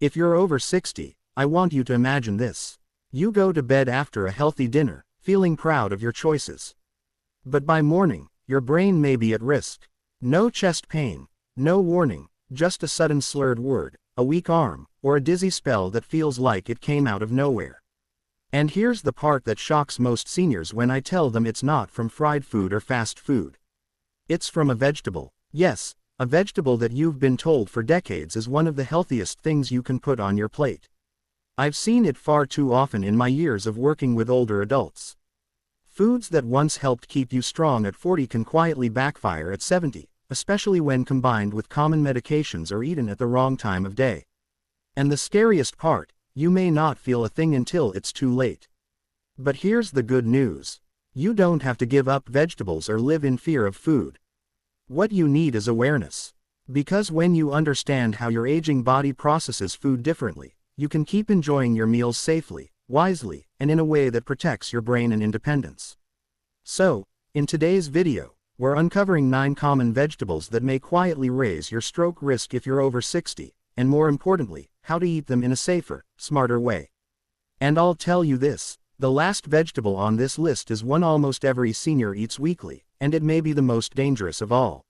If you're over 60, I want you to imagine this. You go to bed after a healthy dinner, feeling proud of your choices. But by morning, your brain may be at risk. No chest pain, no warning, just a sudden slurred word, a weak arm, or a dizzy spell that feels like it came out of nowhere. And here's the part that shocks most seniors when I tell them it's not from fried food or fast food. It's from a vegetable. Yes, a vegetable that you've been told for decades is one of the healthiest things you can put on your plate. I've seen it far too often in my years of working with older adults. Foods that once helped keep you strong at 40 can quietly backfire at 70, especially when combined with common medications or eaten at the wrong time of day. And the scariest part, you may not feel a thing until it's too late. But here's the good news. You don't have to give up vegetables or live in fear of food. What you need is awareness. Because when you understand how your aging body processes food differently, you can keep enjoying your meals safely, wisely, and in a way that protects your brain and independence. So, in today's video, we're uncovering 9 common vegetables that may quietly raise your stroke risk if you're over 60, and more importantly, how to eat them in a safer, smarter way. And I'll tell you this, the last vegetable on this list is one almost every senior eats weekly, and it may be the most dangerous of all.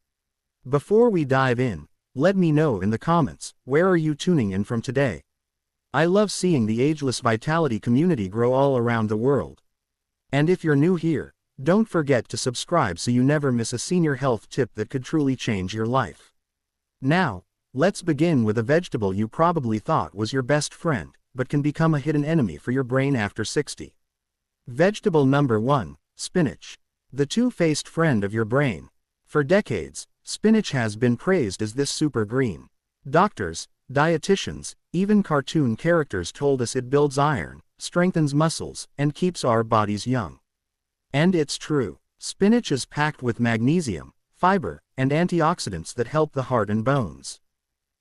Before we dive in, let me know in the comments, where are you tuning in from today? I love seeing the Ageless Vitality community grow all around the world. And if you're new here, don't forget to subscribe so you never miss a senior health tip that could truly change your life. Now, let's begin with a vegetable you probably thought was your best friend, but can become a hidden enemy for your brain after 60. Vegetable number 1, spinach. The two-faced friend of your brain. For decades, spinach has been praised as this super green. Doctors, dietitians, even cartoon characters told us it builds iron, strengthens muscles, and keeps our bodies young. And it's true. Spinach is packed with magnesium, fiber, and antioxidants that help the heart and bones.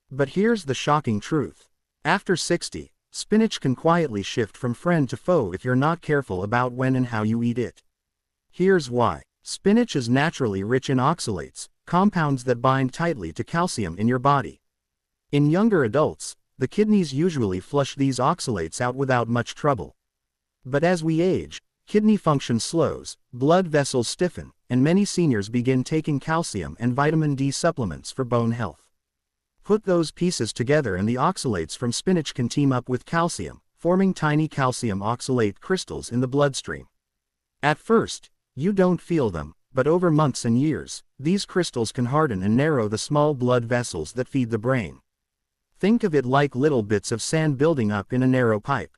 But here's the shocking truth. After 60, spinach can quietly shift from friend to foe if you're not careful about when and how you eat it. Here's why. Spinach is naturally rich in oxalates, compounds that bind tightly to calcium in your body. In younger adults, the kidneys usually flush these oxalates out without much trouble. But as we age, kidney function slows, blood vessels stiffen, and many seniors begin taking calcium and vitamin D supplements for bone health. Put those pieces together and the oxalates from spinach can team up with calcium, forming tiny calcium oxalate crystals in the bloodstream. At first, you don't feel them, but over months and years, these crystals can harden and narrow the small blood vessels that feed the brain. Think of it like little bits of sand building up in a narrow pipe.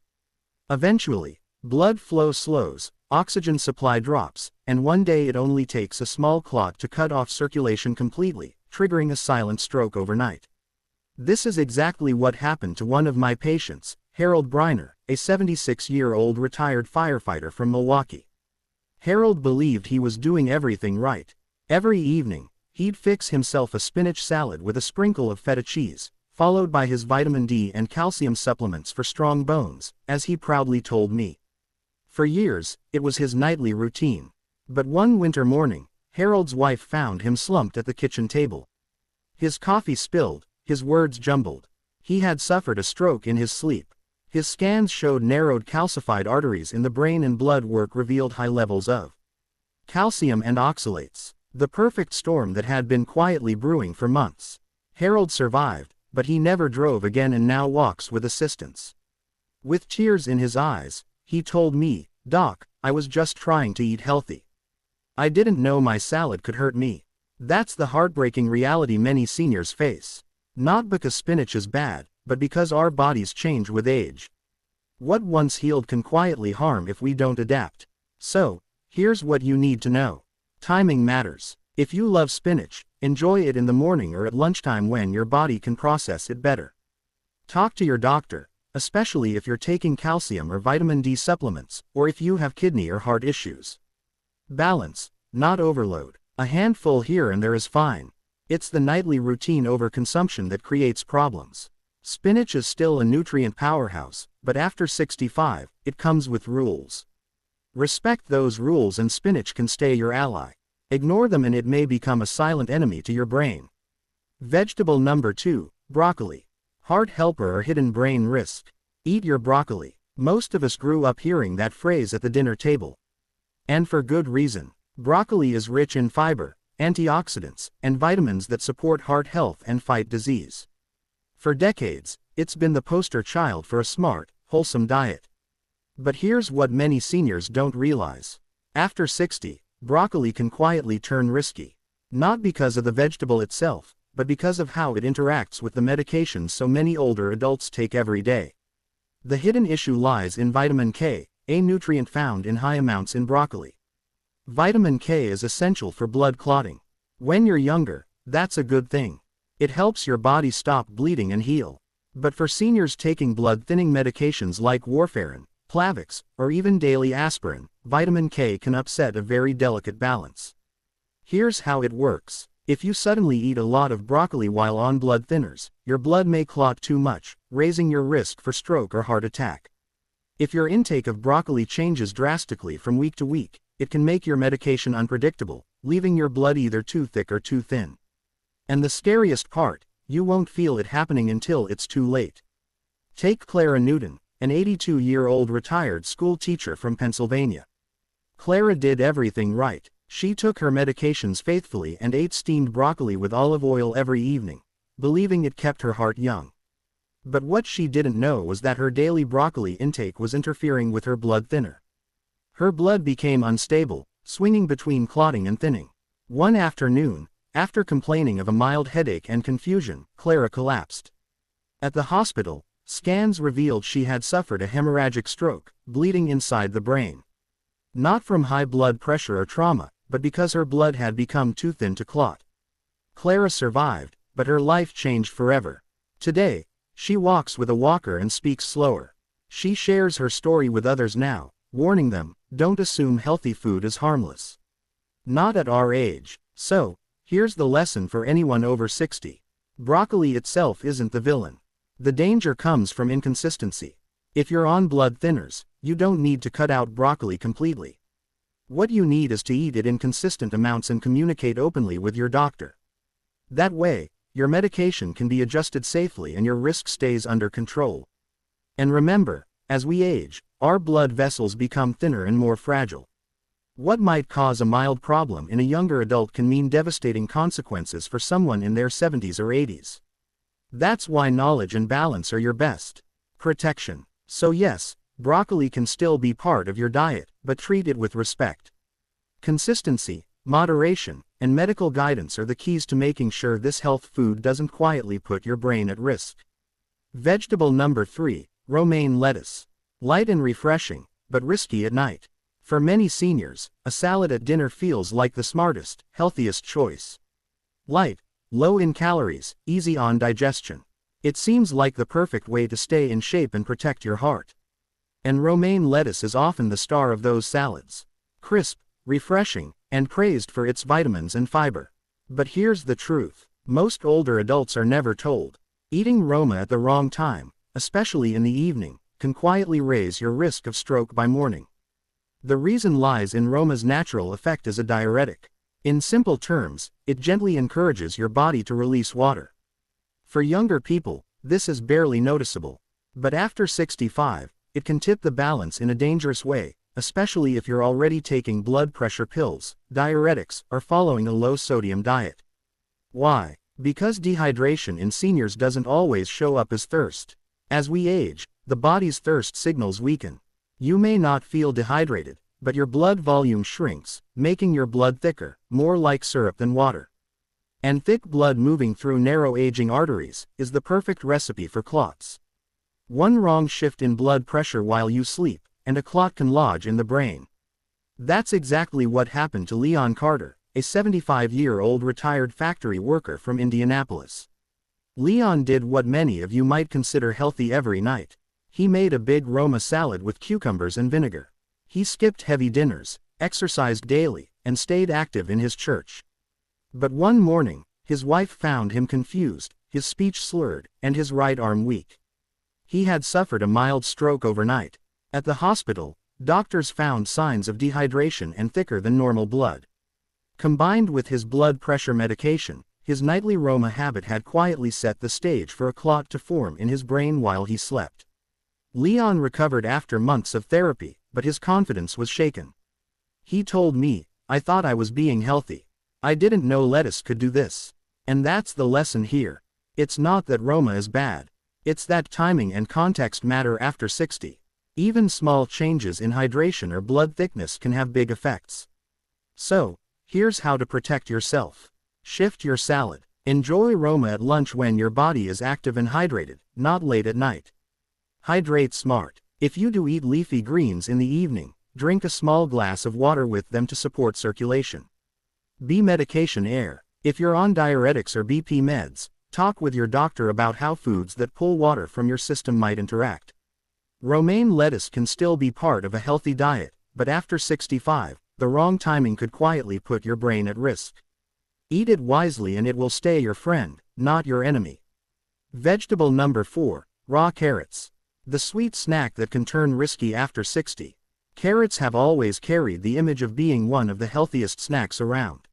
Eventually, blood flow slows, oxygen supply drops, and one day it only takes a small clot to cut off circulation completely, triggering a silent stroke overnight. This is exactly what happened to one of my patients, Harold Briner, a 76-year-old retired firefighter from Milwaukee. Harold believed he was doing everything right. Every evening, he'd fix himself a spinach salad with a sprinkle of feta cheese, followed by his vitamin D and calcium supplements for strong bones, as he proudly told me. For years, it was his nightly routine. But one winter morning, Harold's wife found him slumped at the kitchen table. His coffee spilled, his words jumbled. He had suffered a stroke in his sleep. His scans showed narrowed calcified arteries in the brain and blood work revealed high levels of calcium and oxalates. The perfect storm that had been quietly brewing for months. Harold survived, but he never drove again and now walks with assistance. With tears in his eyes, he told me, "Doc, I was just trying to eat healthy. I didn't know my salad could hurt me." That's the heartbreaking reality many seniors face. Not because spinach is bad, but because our bodies change with age. What once healed can quietly harm if we don't adapt. So, here's what you need to know. Timing matters. If you love spinach, enjoy it in the morning or at lunchtime when your body can process it better. Talk to your doctor, especially if you're taking calcium or vitamin D supplements, or if you have kidney or heart issues. Balance, not overload. A handful here and there is fine. It's the nightly routine overconsumption that creates problems. Spinach is still a nutrient powerhouse, but after 65, it comes with rules. Respect those rules and spinach can stay your ally. Ignore them and it may become a silent enemy to your brain. Vegetable number 2, broccoli. Heart helper or hidden brain risk. Eat your broccoli. Most of us grew up hearing that phrase at the dinner table. And for good reason. Broccoli is rich in fiber, antioxidants, and vitamins that support heart health and fight disease. For decades, it's been the poster child for a smart, wholesome diet. But here's what many seniors don't realize. After 60, broccoli can quietly turn risky. Not because of the vegetable itself, but because of how it interacts with the medications so many older adults take every day. The hidden issue lies in vitamin K, a nutrient found in high amounts in broccoli. Vitamin K is essential for blood clotting. When you're younger, that's a good thing. It helps your body stop bleeding and heal. But for seniors taking blood-thinning medications like warfarin, Plavix, or even daily aspirin, vitamin K can upset a very delicate balance. Here's how it works. If you suddenly eat a lot of broccoli while on blood thinners, your blood may clot too much, raising your risk for stroke or heart attack. If your intake of broccoli changes drastically from week to week, it can make your medication unpredictable, leaving your blood either too thick or too thin. And the scariest part, you won't feel it happening until it's too late. Take Clara Newton, an 82-year-old retired school teacher from Pennsylvania. Clara did everything right. She took her medications faithfully and ate steamed broccoli with olive oil every evening, believing it kept her heart young. But what she didn't know was that her daily broccoli intake was interfering with her blood thinner. Her blood became unstable, swinging between clotting and thinning. One afternoon, after complaining of a mild headache and confusion, Clara collapsed. At the hospital, scans revealed she had suffered a hemorrhagic stroke, bleeding inside the brain. Not from high blood pressure or trauma, but because her blood had become too thin to clot. Clara survived, but her life changed forever. Today, she walks with a walker and speaks slower. She shares her story with others now, warning them, don't assume healthy food is harmless. Not at our age. So, here's the lesson for anyone over 60. Broccoli itself isn't the villain. The danger comes from inconsistency. If you're on blood thinners, you don't need to cut out broccoli completely. What you need is to eat it in consistent amounts and communicate openly with your doctor. That way, your medication can be adjusted safely and your risk stays under control. And remember, as we age, our blood vessels become thinner and more fragile. What might cause a mild problem in a younger adult can mean devastating consequences for someone in their 70s or 80s. That's why knowledge and balance are your best protection. So yes, broccoli can still be part of your diet, but treat it with respect. Consistency, moderation, and medical guidance are the keys to making sure this health food doesn't quietly put your brain at risk. Vegetable number 3, romaine lettuce. Light and refreshing, but risky at night. For many seniors, a salad at dinner feels like the smartest, healthiest choice. Light, low in calories, easy on digestion. It seems like the perfect way to stay in shape and protect your heart. And romaine lettuce is often the star of those salads. Crisp, refreshing, and praised for its vitamins and fiber. But here's the truth. Most older adults are never told. Eating Roma at the wrong time, especially in the evening, can quietly raise your risk of stroke by morning. The reason lies in Roma's natural effect as a diuretic. In simple terms, it gently encourages your body to release water. For younger people, this is barely noticeable. But after 65, it can tip the balance in a dangerous way, especially if you're already taking blood pressure pills, diuretics, or following a low-sodium diet. Why? Because dehydration in seniors doesn't always show up as thirst. As we age, the body's thirst signals weaken. You may not feel dehydrated, but your blood volume shrinks, making your blood thicker, more like syrup than water. And thick blood moving through narrow-aging arteries is the perfect recipe for clots. One wrong shift in blood pressure while you sleep, and a clot can lodge in the brain. That's exactly what happened to Leon Carter, a 75-year-old retired factory worker from Indianapolis. Leon did what many of you might consider healthy every night. He made a big Roma salad with cucumbers and vinegar. He skipped heavy dinners, exercised daily, and stayed active in his church. But one morning, his wife found him confused, his speech slurred, and his right arm weak. He had suffered a mild stroke overnight. At the hospital, doctors found signs of dehydration and thicker than normal blood. Combined with his blood pressure medication, his nightly Roma habit had quietly set the stage for a clot to form in his brain while he slept. Leon recovered after months of therapy, but his confidence was shaken. He told me, "I thought I was being healthy. I didn't know lettuce could do this." And that's the lesson here. It's not that Roma is bad. It's that timing and context matter after 60. Even small changes in hydration or blood thickness can have big effects. So, here's how to protect yourself. Shift your salad. Enjoy Roma at lunch when your body is active and hydrated, not late at night. Hydrate smart. If you do eat leafy greens in the evening, drink a small glass of water with them to support circulation. Be medication air. If you're on diuretics or BP meds, talk with your doctor about how foods that pull water from your system might interact. Romaine lettuce can still be part of a healthy diet, but after 65, the wrong timing could quietly put your brain at risk. Eat it wisely and it will stay your friend, not your enemy. Vegetable number 4, raw carrots. The sweet snack that can turn risky after 60. Carrots have always carried the image of being one of the healthiest snacks around.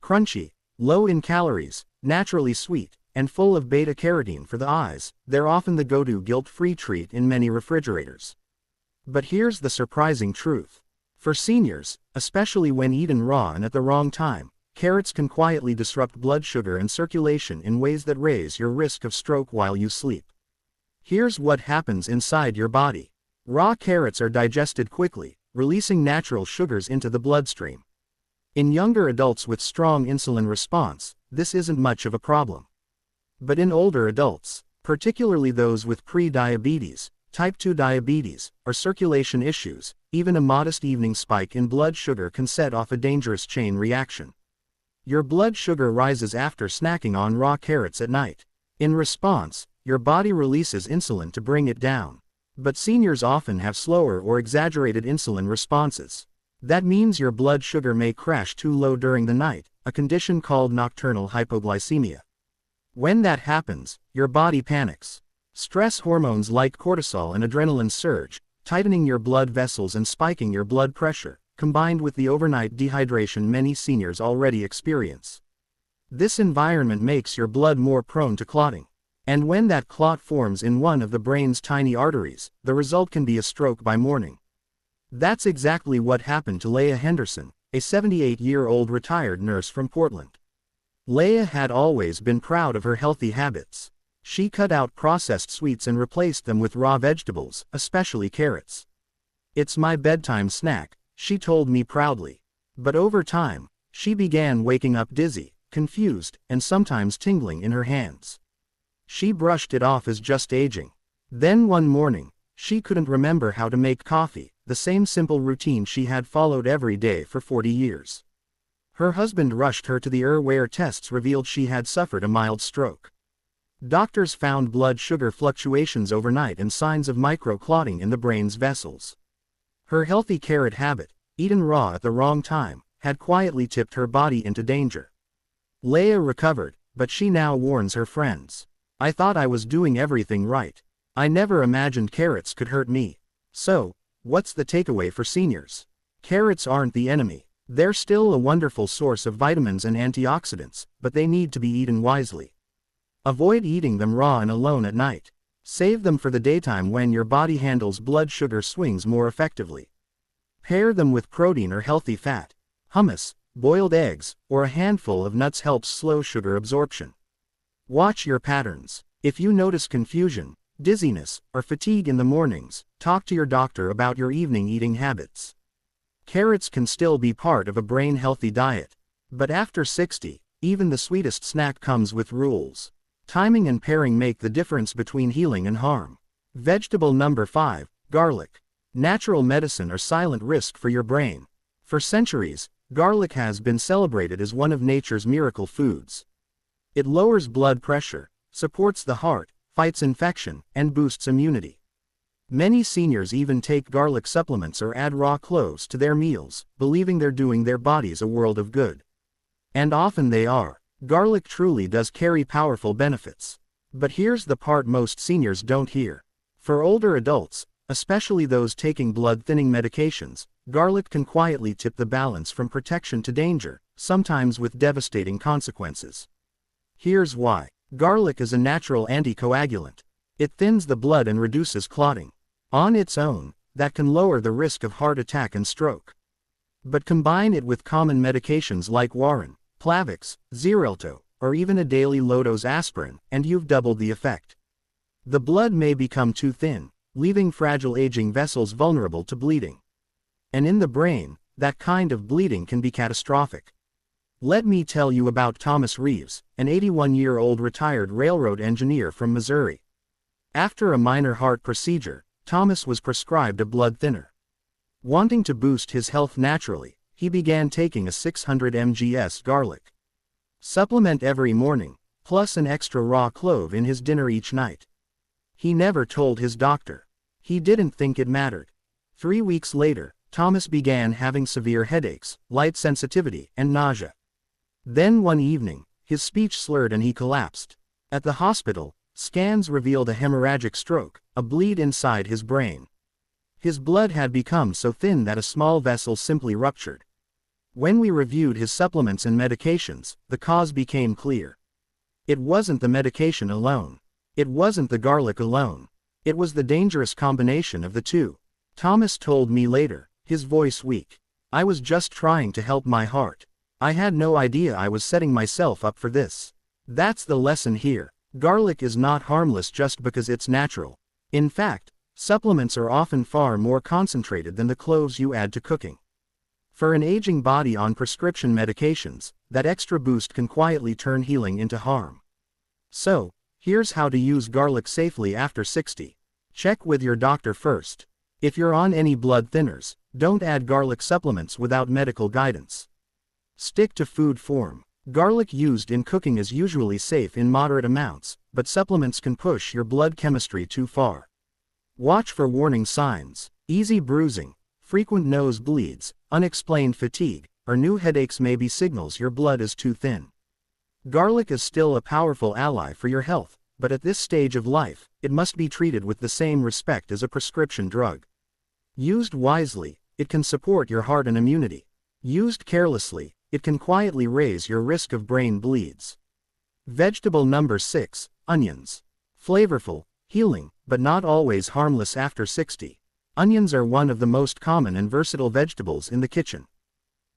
Crunchy, low in calories, naturally sweet, and full of beta-carotene for the eyes, they're often the go-to guilt-free treat in many refrigerators. But here's the surprising truth. For seniors, especially when eaten raw and at the wrong time, carrots can quietly disrupt blood sugar and circulation in ways that raise your risk of stroke while you sleep. Here's what happens inside your body. Raw carrots are digested quickly, releasing natural sugars into the bloodstream. In younger adults with strong insulin response, this isn't much of a problem. But in older adults, particularly those with pre-diabetes, type 2 diabetes, or circulation issues, even a modest evening spike in blood sugar can set off a dangerous chain reaction. Your blood sugar rises after snacking on raw carrots at night. In response, your body releases insulin to bring it down. But seniors often have slower or exaggerated insulin responses. That means your blood sugar may crash too low during the night, a condition called nocturnal hypoglycemia. When that happens, your body panics. Stress hormones like cortisol and adrenaline surge, tightening your blood vessels and spiking your blood pressure, combined with the overnight dehydration many seniors already experience. This environment makes your blood more prone to clotting. And when that clot forms in one of the brain's tiny arteries, the result can be a stroke by morning. That's exactly what happened to Leah Henderson, a 78-year-old retired nurse from Portland. Leah had always been proud of her healthy habits. She cut out processed sweets and replaced them with raw vegetables, especially carrots. "It's my bedtime snack," she told me proudly. But over time, she began waking up dizzy, confused, and sometimes tingling in her hands. She brushed it off as just aging. Then one morning, she couldn't remember how to make coffee, the same simple routine she had followed every day for 40 years. Her husband rushed her to the ER where tests revealed she had suffered a mild stroke. Doctors found blood sugar fluctuations overnight and signs of micro-clotting in the brain's vessels. Her healthy carrot habit, eaten raw at the wrong time, had quietly tipped her body into danger. Leah recovered, but she now warns her friends. "I thought I was doing everything right. I never imagined carrots could hurt me." So, what's the takeaway for seniors? Carrots aren't the enemy. They're still a wonderful source of vitamins and antioxidants, but they need to be eaten wisely. Avoid eating them raw and alone at night. Save them for the daytime when your body handles blood sugar swings more effectively. Pair them with protein or healthy fat. Hummus, boiled eggs, or a handful of nuts helps slow sugar absorption. Watch your patterns. If you notice confusion, dizziness, or fatigue in the mornings, talk to your doctor about your evening eating habits. Carrots can still be part of a brain-healthy diet. But after 60, even the sweetest snack comes with rules. Timing and pairing make the difference between healing and harm. Vegetable number 5, garlic. Natural medicine or silent risk for your brain. For centuries, garlic has been celebrated as one of nature's miracle foods. It lowers blood pressure, supports the heart, fights infection, and boosts immunity. Many seniors even take garlic supplements or add raw cloves to their meals, believing they're doing their bodies a world of good. And often they are. Garlic truly does carry powerful benefits. But here's the part most seniors don't hear. For older adults, especially those taking blood-thinning medications, garlic can quietly tip the balance from protection to danger, sometimes with devastating consequences. Here's why. Garlic is a natural anticoagulant. It thins the blood and reduces clotting. On its own, that can lower the risk of heart attack and stroke. But combine it with common medications like Warren, Plavix, Xarelto, or even a daily low-dose aspirin, and you've doubled the effect. The blood may become too thin, leaving fragile aging vessels vulnerable to bleeding. And in the brain, that kind of bleeding can be catastrophic. Let me tell you about Thomas Reeves, an 81-year-old retired railroad engineer from Missouri. After a minor heart procedure, Thomas was prescribed a blood thinner. Wanting to boost his health naturally, he began taking a 600 mgs garlic supplement every morning, plus an extra raw clove in his dinner each night. He never told his doctor. He didn't think it mattered. 3 weeks later, Thomas began having severe headaches, light sensitivity, and nausea. Then one evening, his speech slurred and he collapsed. At the hospital, scans revealed a hemorrhagic stroke, a bleed inside his brain. His blood had become so thin that a small vessel simply ruptured. When we reviewed his supplements and medications, the cause became clear. It wasn't the medication alone. It wasn't the garlic alone. It was the dangerous combination of the two. Thomas told me later, his voice weak. I was just trying to help my heart. I had no idea I was setting myself up for this. That's the lesson here. Garlic is not harmless just because it's natural. In fact, supplements are often far more concentrated than the cloves you add to cooking. For an aging body on prescription medications, that extra boost can quietly turn healing into harm. So, here's how to use garlic safely after 60. Check with your doctor first. If you're on any blood thinners, don't add garlic supplements without medical guidance. Stick to food form. Garlic used in cooking is usually safe in moderate amounts, but supplements can push your blood chemistry too far. Watch for warning signs. Easy bruising, frequent nose bleeds, unexplained fatigue, or new headaches may be signals your blood is too thin. Garlic is still a powerful ally for your health, but at this stage of life, it must be treated with the same respect as a prescription drug. Used wisely, it can support your heart and immunity. Used carelessly, it can quietly raise your risk of brain bleeds. Vegetable number 6, onions. Flavorful, healing, but not always harmless after 60. Onions are one of the most common and versatile vegetables in the kitchen.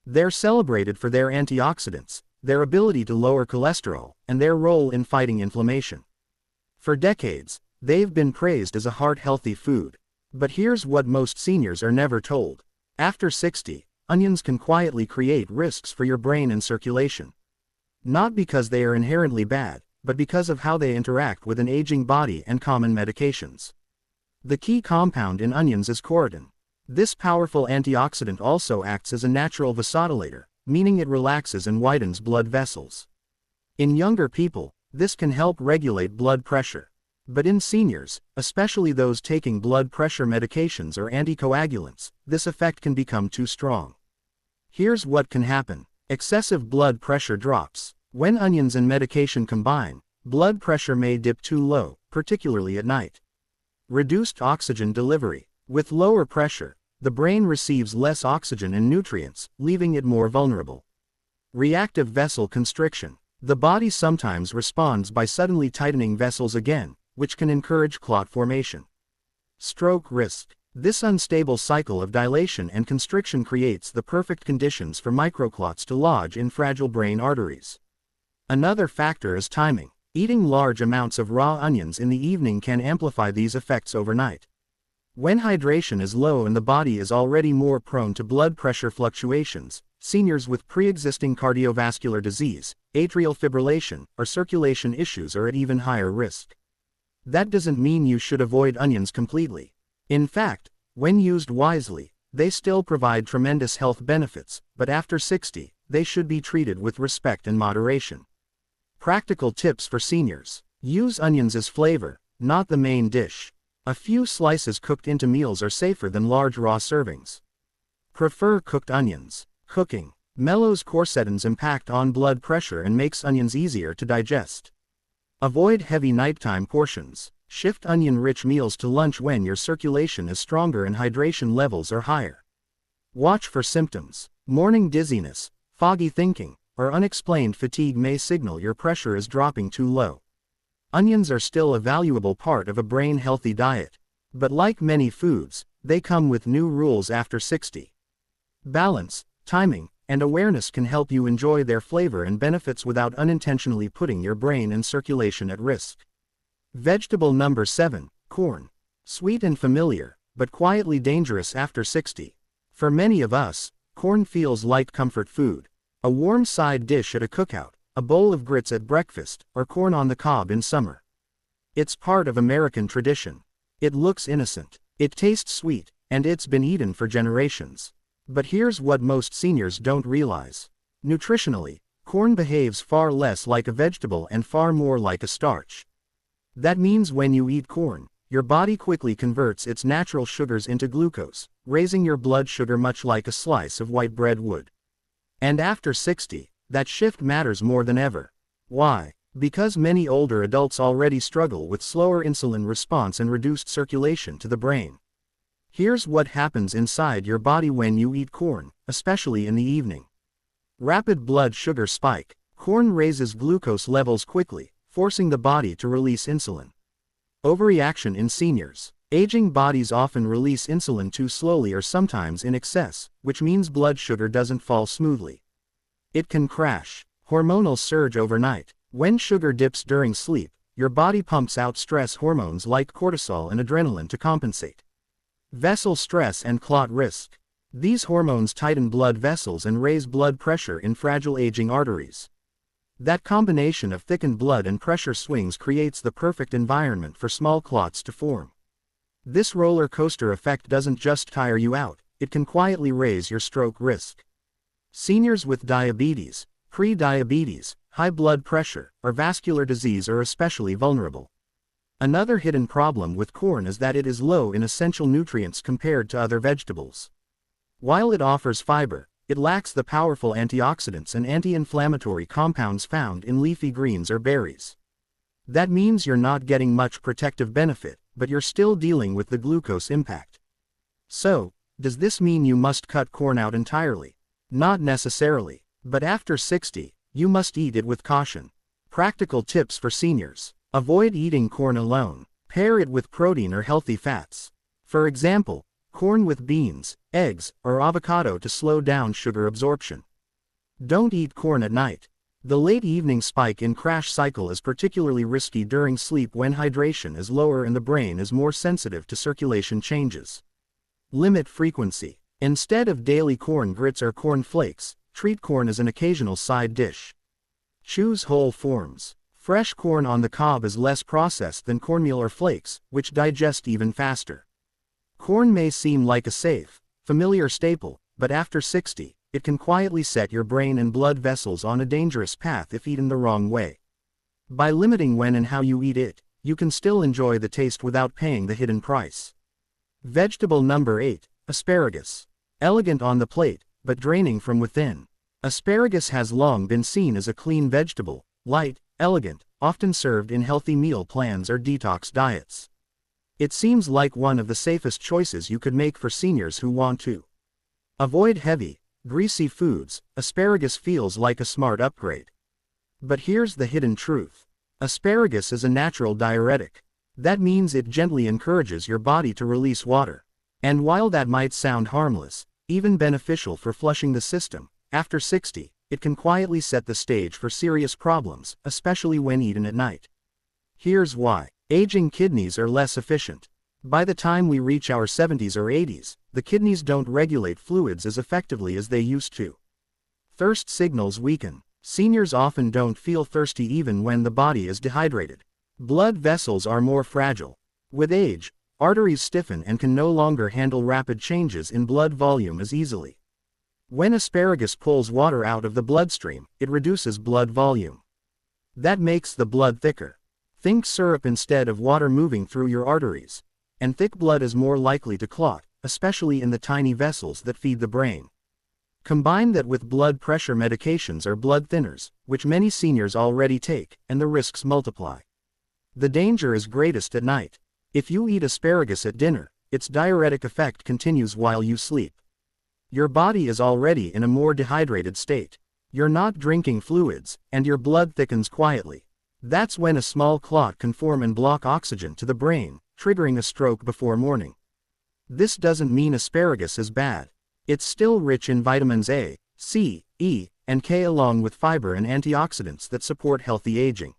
They're celebrated for their antioxidants, their ability to lower cholesterol, and their role in fighting inflammation. For decades, they've been praised as a heart-healthy food. But here's what most seniors are never told. After 60, onions can quietly create risks for your brain and circulation. Not because they are inherently bad, but because of how they interact with an aging body and common medications. The key compound in onions is chorotin. This powerful antioxidant also acts as a natural vasodilator, meaning it relaxes and widens blood vessels. In younger people, this can help regulate blood pressure. But in seniors, especially those taking blood pressure medications or anticoagulants, this effect can become too strong. Here's what can happen. Excessive blood pressure drops. When onions and medication combine, blood pressure may dip too low, particularly at night. Reduced oxygen delivery. With lower pressure, the brain receives less oxygen and nutrients, leaving it more vulnerable. Reactive vessel constriction. The body sometimes responds by suddenly tightening vessels again, which can encourage clot formation. Stroke risk. This unstable cycle of dilation and constriction creates the perfect conditions for microclots to lodge in fragile brain arteries. Another factor is timing. Eating large amounts of raw onions in the evening can amplify these effects overnight. When hydration is low and the body is already more prone to blood pressure fluctuations, seniors with pre-existing cardiovascular disease, atrial fibrillation, or circulation issues are at even higher risk. That doesn't mean you should avoid onions completely. In fact, when used wisely, they still provide tremendous health benefits, but after 60, they should be treated with respect and moderation. Practical tips for seniors. Use onions as flavor, not the main dish. A few slices cooked into meals are safer than large raw servings. Prefer cooked onions. Cooking mellows quercetin's impact on blood pressure and makes onions easier to digest. Avoid heavy nighttime portions. Shift onion-rich meals to lunch when your circulation is stronger and hydration levels are higher. Watch for symptoms. Morning dizziness, foggy thinking, or unexplained fatigue may signal your pressure is dropping too low. Onions are still a valuable part of a brain-healthy diet. But like many foods, they come with new rules after 60. Balance, timing, and awareness can help you enjoy their flavor and benefits without unintentionally putting your brain and circulation at risk. Vegetable number 7, corn. Sweet and familiar, but quietly dangerous after 60. For many of us, corn feels like comfort food. A warm side dish at a cookout, a bowl of grits at breakfast, or corn on the cob in summer. It's part of American tradition. It looks innocent, it tastes sweet, and it's been eaten for generations. But here's what most seniors don't realize. Nutritionally, corn behaves far less like a vegetable and far more like a starch. That means when you eat corn, your body quickly converts its natural sugars into glucose, raising your blood sugar much like a slice of white bread would. And after 60, that shift matters more than ever. Why? Because many older adults already struggle with slower insulin response and reduced circulation to the brain. Here's what happens inside your body when you eat corn, especially in the evening. Rapid blood sugar spike. Corn raises glucose levels quickly, forcing the body to release insulin. Overreaction in seniors. Aging bodies often release insulin too slowly or sometimes in excess, which means blood sugar doesn't fall smoothly. It can crash. Hormonal surge overnight. When sugar dips during sleep, your body pumps out stress hormones like cortisol and adrenaline to compensate. Vessel stress and clot risk. These hormones tighten blood vessels and raise blood pressure in fragile aging arteries. That combination of thickened blood and pressure swings creates the perfect environment for small clots to form. This roller coaster effect doesn't just tire you out, it can quietly raise your stroke risk. Seniors with diabetes, pre-diabetes, high blood pressure, or vascular disease are especially vulnerable. Another hidden problem with corn is that it is low in essential nutrients compared to other vegetables. While it offers fiber, it lacks the powerful antioxidants and anti-inflammatory compounds found in leafy greens or berries. That means you're not getting much protective benefit, but you're still dealing with the glucose impact. So, does this mean you must cut corn out entirely? Not necessarily, but after 60, you must eat it with caution. Practical tips for seniors. Avoid eating corn alone. Pair it with protein or healthy fats. For example, corn with beans, eggs, or avocado to slow down sugar absorption. Don't eat corn at night. The late evening spike in crash cycle is particularly risky during sleep when hydration is lower and the brain is more sensitive to circulation changes. Limit frequency. Instead of daily corn grits or corn flakes, treat corn as an occasional side dish. Choose whole forms. Fresh corn on the cob is less processed than cornmeal or flakes, which digest even faster. Corn may seem like a safe, familiar staple, but after 60, it can quietly set your brain and blood vessels on a dangerous path if eaten the wrong way. By limiting when and how you eat it, you can still enjoy the taste without paying the hidden price. Vegetable number 8, asparagus. Elegant on the plate, but draining from within. Asparagus has long been seen as a clean vegetable, light, elegant, often served in healthy meal plans or detox diets. It seems like one of the safest choices you could make for seniors who want to avoid heavy, greasy foods. Asparagus feels like a smart upgrade. But here's the hidden truth. Asparagus is a natural diuretic. That means it gently encourages your body to release water. And while that might sound harmless, even beneficial for flushing the system, after 60, it can quietly set the stage for serious problems, especially when eaten at night. Here's why. Aging kidneys are less efficient. By the time we reach our 70s or 80s, the kidneys don't regulate fluids as effectively as they used to. Thirst signals weaken. Seniors often don't feel thirsty even when the body is dehydrated. Blood vessels are more fragile. With age, arteries stiffen and can no longer handle rapid changes in blood volume as easily. When asparagus pulls water out of the bloodstream, it reduces blood volume. That makes the blood thicker. Think syrup instead of water moving through your arteries. And thick blood is more likely to clot, especially in the tiny vessels that feed the brain. Combine that with blood pressure medications or blood thinners, which many seniors already take, and the risks multiply. The danger is greatest at night. If you eat asparagus at dinner, its diuretic effect continues while you sleep. Your body is already in a more dehydrated state. You're not drinking fluids, and your blood thickens quietly. That's when a small clot can form and block oxygen to the brain, triggering a stroke before morning. This doesn't mean asparagus is bad. It's still rich in vitamins A, C, E, and K along with fiber and antioxidants that support healthy aging.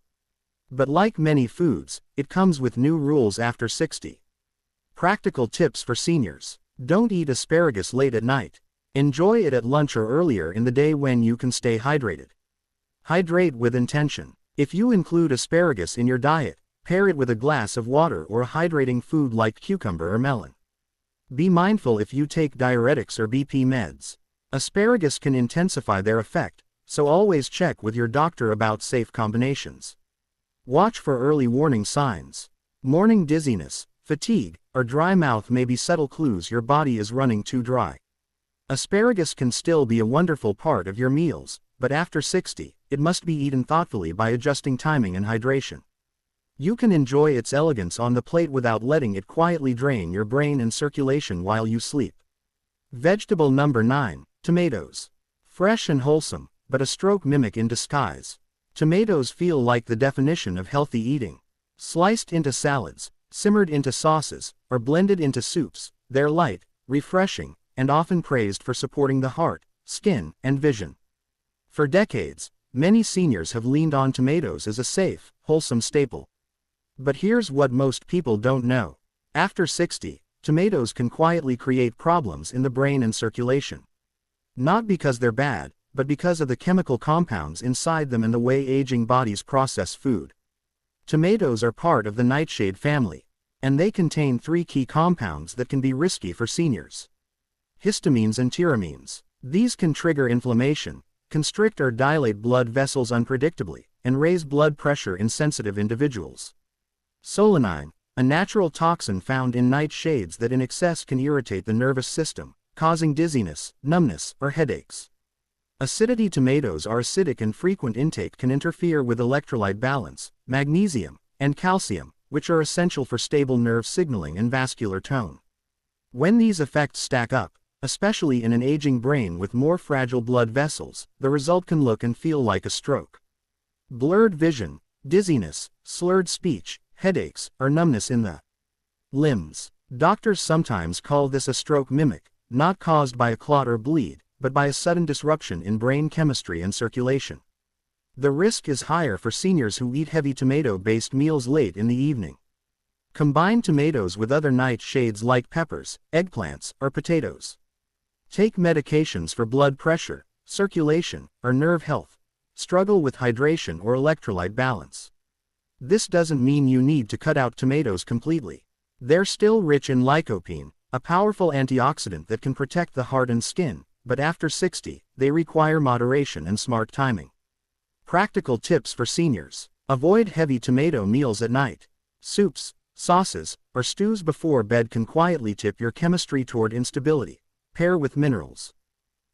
But like many foods, it comes with new rules after 60. Practical tips for seniors. Don't eat asparagus late at night. Enjoy it at lunch or earlier in the day when you can stay hydrated. Hydrate with intention. If you include asparagus in your diet, pair it with a glass of water or a hydrating food like cucumber or melon. Be mindful if you take diuretics or BP meds. Asparagus can intensify their effect, so always check with your doctor about safe combinations. Watch for early warning signs. Morning dizziness, fatigue, or dry mouth may be subtle clues your body is running too dry. Asparagus can still be a wonderful part of your meals, but after 60, it must be eaten thoughtfully by adjusting timing and hydration. You can enjoy its elegance on the plate without letting it quietly drain your brain and circulation while you sleep. Vegetable number 9, tomatoes. Fresh and wholesome, but a stroke mimic in disguise. Tomatoes feel like the definition of healthy eating. Sliced into salads, simmered into sauces, or blended into soups, they're light, refreshing, and often praised for supporting the heart, skin, and vision. For decades, many seniors have leaned on tomatoes as a safe, wholesome staple. But here's what most people don't know. After 60, tomatoes can quietly create problems in the brain and circulation. Not because they're bad, but because of the chemical compounds inside them and the way aging bodies process food. Tomatoes are part of the nightshade family, and they contain 3 key compounds that can be risky for seniors. Histamines and tyramines. These can trigger inflammation, constrict or dilate blood vessels unpredictably, and raise blood pressure in sensitive individuals. Solanine, a natural toxin found in nightshades that in excess can irritate the nervous system, causing dizziness, numbness, or headaches. Acidity. Tomatoes are acidic and frequent intake can interfere with electrolyte balance, magnesium, and calcium, which are essential for stable nerve signaling and vascular tone. When these effects stack up, especially in an aging brain with more fragile blood vessels, the result can look and feel like a stroke. Blurred vision, dizziness, slurred speech, headaches, or numbness in the limbs. Doctors sometimes call this a stroke mimic, not caused by a clot or bleed, but by a sudden disruption in brain chemistry and circulation. The risk is higher for seniors who eat heavy tomato-based meals late in the evening. Combine tomatoes with other nightshades like peppers, eggplants, or potatoes. Take medications for blood pressure, circulation, or nerve health. Struggle with hydration or electrolyte balance. This doesn't mean you need to cut out tomatoes completely. They're still rich in lycopene, a powerful antioxidant that can protect the heart and skin, but after 60, they require moderation and smart timing. Practical tips for seniors. Avoid heavy tomato meals at night. Soups, sauces, or stews before bed can quietly tip your chemistry toward instability. Pair with minerals.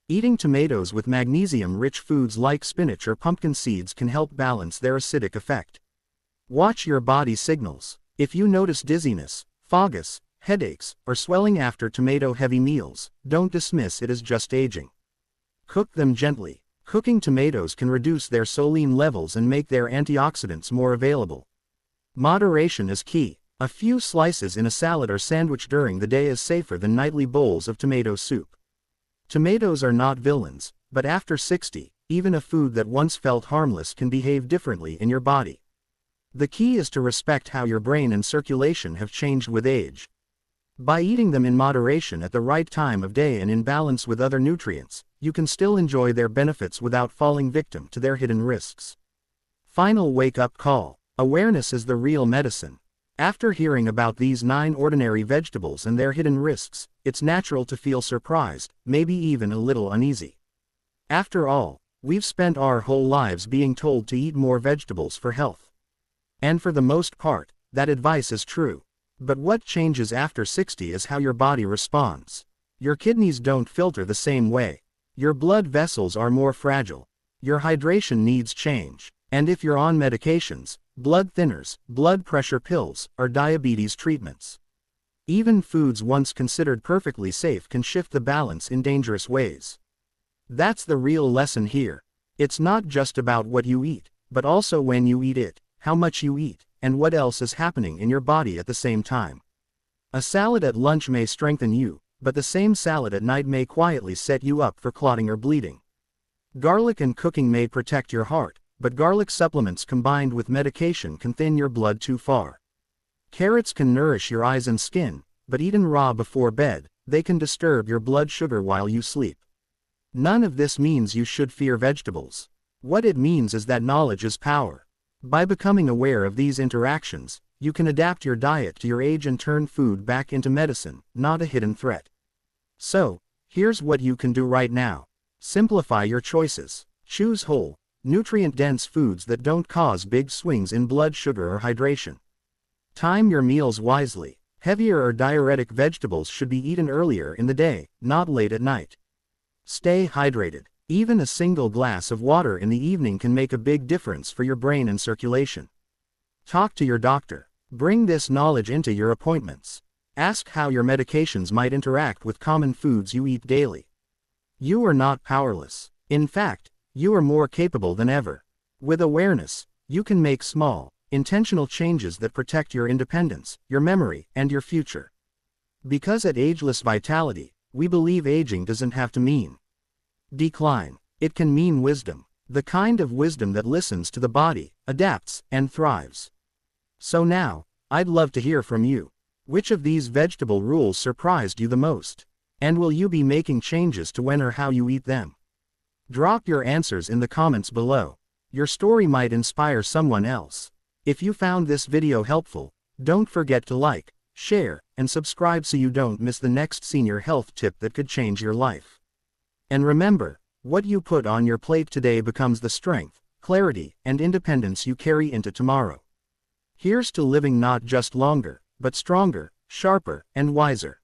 Eating tomatoes with magnesium-rich foods like spinach or pumpkin seeds can help balance their acidic effect. Watch your body signals. If you notice dizziness, fogginess, headaches, or swelling after tomato-heavy meals, don't dismiss it as just aging. Cook them gently. Cooking tomatoes can reduce their soline levels and make their antioxidants more available. Moderation is key. A few slices in a salad or sandwich during the day is safer than nightly bowls of tomato soup. Tomatoes are not villains, but after 60, even a food that once felt harmless can behave differently in your body. The key is to respect how your brain and circulation have changed with age. By eating them in moderation at the right time of day and in balance with other nutrients, you can still enjoy their benefits without falling victim to their hidden risks. Final wake-up call. Awareness is the real medicine. After hearing about these 9 ordinary vegetables and their hidden risks, it's natural to feel surprised, maybe even a little uneasy. After all, we've spent our whole lives being told to eat more vegetables for health. And for the most part, that advice is true. But what changes after 60 is how your body responds. Your kidneys don't filter the same way. Your blood vessels are more fragile. Your hydration needs change. And if you're on medications, blood thinners, blood pressure pills, or diabetes treatments, even foods once considered perfectly safe can shift the balance in dangerous ways. That's the real lesson here. It's not just about what you eat, but also when you eat it, how much you eat, and what else is happening in your body at the same time. A salad at lunch may strengthen you, but the same salad at night may quietly set you up for clotting or bleeding. Garlic and cooking may protect your heart, but garlic supplements combined with medication can thin your blood too far. Carrots can nourish your eyes and skin, but eaten raw before bed, they can disturb your blood sugar while you sleep. None of this means you should fear vegetables. What it means is that knowledge is power. By becoming aware of these interactions, you can adapt your diet to your age and turn food back into medicine, not a hidden threat. So, here's what you can do right now. Simplify your choices. Choose whole, nutrient-dense foods that don't cause big swings in blood sugar or hydration. Time your meals wisely. Heavier or diuretic vegetables should be eaten earlier in the day, not late at night. Stay hydrated. Even a single glass of water in the evening can make a big difference for your brain and circulation. Talk to your doctor. Bring this knowledge into your appointments. Ask how your medications might interact with common foods you eat daily. You are not powerless. In fact, you are more capable than ever. With awareness, you can make small, intentional changes that protect your independence, your memory, and your future. Because at Ageless Vitality, we believe aging doesn't have to mean decline. It can mean wisdom. The kind of wisdom that listens to the body, adapts, and thrives. So now, I'd love to hear from you. Which of these vegetable rules surprised you the most? And will you be making changes to when or how you eat them? Drop your answers in the comments below. Your story might inspire someone else. If you found this video helpful, don't forget to like, share, and subscribe so you don't miss the next senior health tip that could change your life. And remember, what you put on your plate today becomes the strength, clarity, and independence you carry into tomorrow. Here's to living not just longer, but stronger, sharper, and wiser.